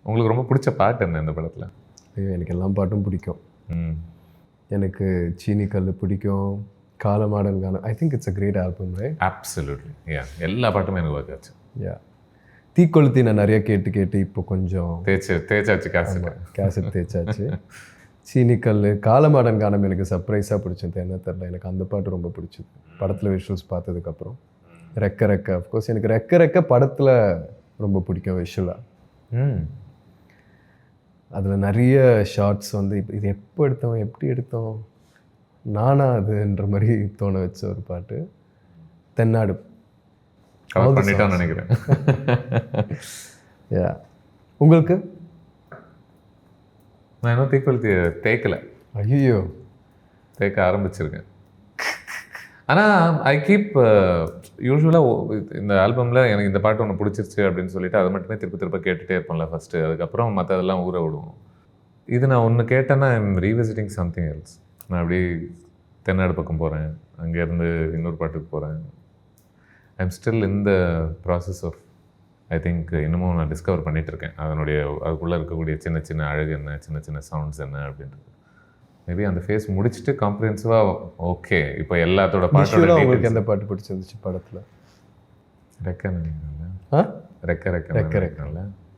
உங்களுக்கு ரொம்ப பிடிச்ச பாட்டு என்ன இந்த படத்தில்? ஐயோ, எனக்கு எல்லா பாட்டும் பிடிக்கும். எனக்கு சீனி கல் பிடிக்கும், காலமாடன் கானம். I think it's a great album, right? Absolutely, yeah. எல்லா பாட்டுமே எனக்கு ஒர்க் ஆச்சு. யா, தீக்கொளுத்தி நான் நிறைய கேட்டு இப்போ கொஞ்சம் தேய்ச்சாச்சு கேசட் தேய்ச்சாச்சு. சீனி கல், காலமாடன் கானம் எனக்கு சர்ப்ரைஸாக பிடிச்சது. என்ன தெரில, எனக்கு அந்த பாட்டு ரொம்ப பிடிச்சது படத்தில் விஷுவல்ஸ் பார்த்ததுக்கப்புறம். ரெக்க ரெக்க, அஃப்கோர்ஸ் எனக்கு ரெக்க ரெக்க படத்தில் ரொம்ப பிடிக்கும் விஷுவலாக. அதில் நிறைய ஷார்ட்ஸ் வந்து இது எப்போ எடுத்தோம், எப்படி எடுத்தோம், நானா அதுன்ற மாதிரி தோண வச்ச ஒரு பாட்டு. தென்னாடு பண்ணிட்டான்னு நினைக்கிறேன். யா, உங்களுக்கு? நான் இன்னும் தீக்கொளுத்தியை தேய்க்கலை. ஐயோ, தேய்க்க ஆரம்பிச்சிருக்கேன். ஆனால் ஐ கீப் யூஸ்வலாக இந்த ஆல்பமில் எனக்கு இந்த பாட்டு ஒன்று பிடிச்சிருச்சு அப்படின்னு சொல்லிட்டு அதை மட்டுமே திருப்ப கேட்டுகிட்டே இருப்பேன்ல ஃபஸ்ட்டு. அதுக்கப்புறம் மற்றதெல்லாம் ஊற விடுவோம். இது நான் ஒன்று கேட்டேன்னா ஐம் ரீவிசிட்டிங் சம்திங் எல்ஸ். நான் அப்படி தென்னாடு பக்கம் போகிறேன், அங்கேருந்து இன்னொரு பாட்டுக்கு போகிறேன். I'm still in the process of, I think இன்னமும் நான் டிஸ்கவர் பண்ணிகிட்ருக்கேன் அதனுடைய அதுக்குள்ளே இருக்கக்கூடிய சின்ன சின்ன அழகு என்ன, சின்ன சின்ன சவுண்ட்ஸ் என்ன அப்படின்றது. மேபி அந்த ஃபேஸ் முடிச்சுட்டு காம்ப்ரிஹென்சிவாக ஓகே இப்போ எல்லாத்தோட பாட்டோட. உங்களுக்கு எந்த பாட்டு பிடிச்சிருந்துச்சு படத்தில்? ரெக்க நினைக்கிறேன்ல. ஆ, ரெக்க ரெக்க ரெக்க.